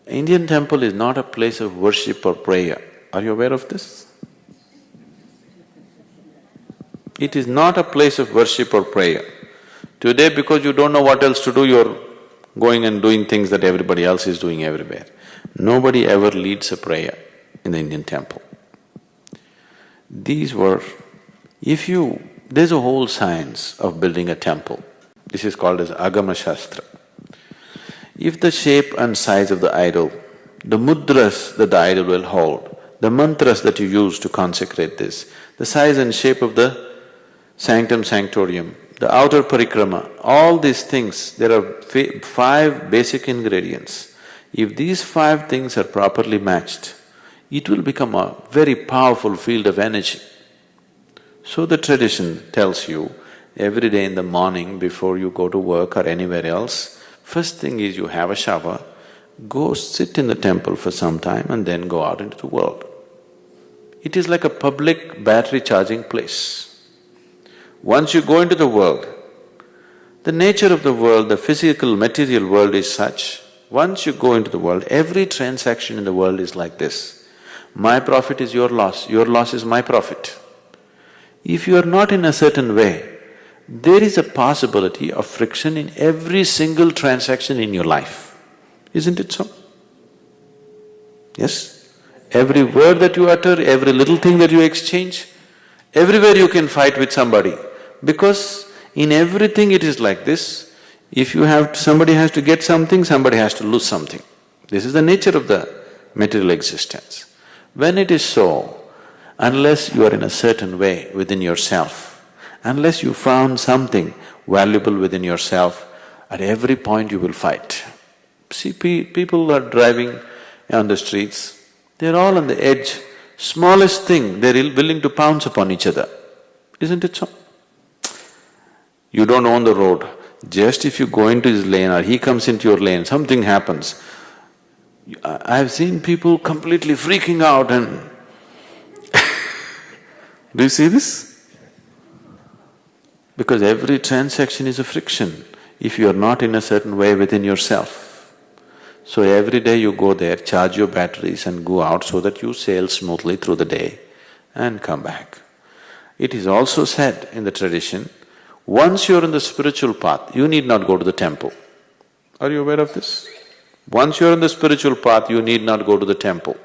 Indian temple is not a place of worship or prayer. Are you aware of this? It is not a place of worship or prayer. Today, because you don't know what else to do, you're going and doing things that everybody else is doing everywhere. Nobody ever leads a prayer in the Indian temple. These were… there's a whole science of building a temple. This is called as Agama Shastra. If the shape and size of the idol, the mudras that the idol will hold, the mantras that you use to consecrate this, the size and shape of the sanctum sanctorium, the outer parikrama, all these things, there are five basic ingredients. If these five things are properly matched, it will become a very powerful field of energy. So the tradition tells you, every day in the morning before you go to work or anywhere else, first thing is you have a shower, go sit in the temple for some time and then go out into the world. It is like a public battery charging place. Once you go into the world, the nature of the world, the physical, material world is such, once you go into the world, every transaction in the world is like this. My profit is your loss is my profit. If you are not in a certain way, there is a possibility of friction in every single transaction in your life. Isn't it so? Yes? Every word that you utter, every little thing that you exchange, everywhere you can fight with somebody. Because in everything it is like this, if you have… somebody has to get something, somebody has to lose something. This is the nature of the material existence. When it is so, unless you are in a certain way within yourself, unless you found something valuable within yourself, at every point you will fight. See, people are driving on the streets, they're all on the edge, smallest thing, they're willing to pounce upon each other. Isn't it so? You don't own the road, just if you go into his lane or he comes into your lane, something happens. I've seen people completely freaking out and do you see this? Because every transaction is a friction if you are not in a certain way within yourself. So every day you go there, charge your batteries and go out so that you sail smoothly through the day and come back. It is also said in the tradition, once you're in the spiritual path, you need not go to the temple. Are you aware of this? Once you're in the spiritual path, you need not go to the temple,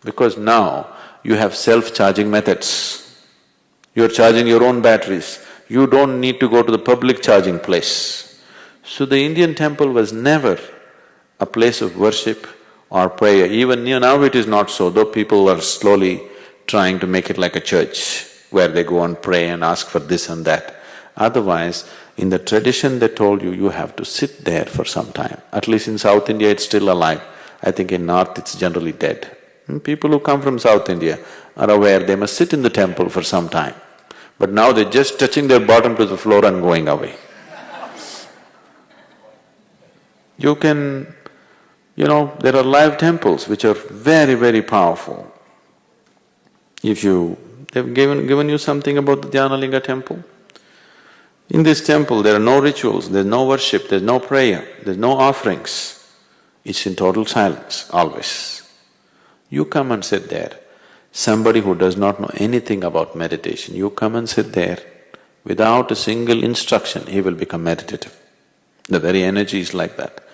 because now you have self-charging methods. You're charging your own batteries. You don't need to go to the public charging place. So the Indian temple was never a place of worship or prayer. Even now it is not so, though people are slowly trying to make it like a church where they go and pray and ask for this and that. Otherwise, in the tradition they told you, you have to sit there for some time. At least in South India it's still alive. I think in North it's generally dead. People who come from South India are aware they must sit in the temple for some time. But now they're just touching their bottom to the floor and going away. You can… there are live temples which are very, very powerful. They've given you something about the Dhyanalinga temple. In this temple there are no rituals, there's no worship, there's no prayer, there's no offerings. It's in total silence, always. You come and sit there. Somebody who does not know anything about meditation, you come and sit there, without a single instruction, he will become meditative. The very energy is like that.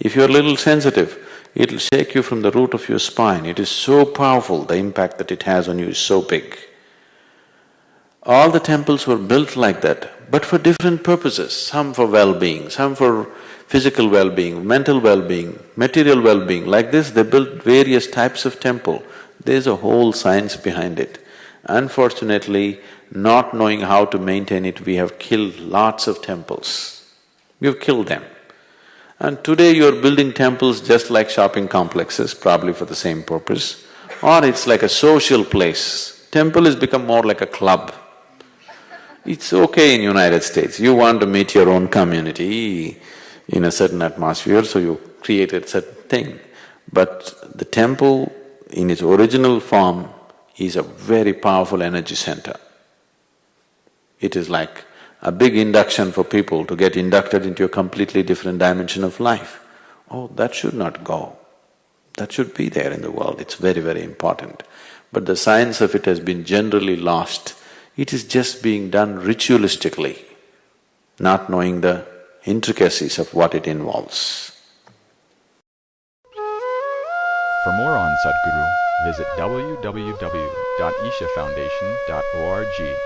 If you're a little sensitive, it'll shake you from the root of your spine. It is so powerful, the impact that it has on you is so big. All the temples were built like that, but for different purposes, some for well-being, some for physical well-being, mental well-being, material well-being. Like this, they built various types of temple. There's a whole science behind it. Unfortunately, not knowing how to maintain it, we have killed lots of temples. We've killed them. And today you're building temples just like shopping complexes, probably for the same purpose, or it's like a social place. Temple has become more like a club. It's okay in United States, you want to meet your own community in a certain atmosphere, so you create a certain thing. But the temple in its original form is a very powerful energy center. It is like a big induction for people to get inducted into a completely different dimension of life. Oh, that should not go. That should be there in the world, it's very, very important. But the science of it has been generally lost. It is just being done ritualistically, not knowing the intricacies of what it involves. For more on Sadhguru, visit www.ishafoundation.org.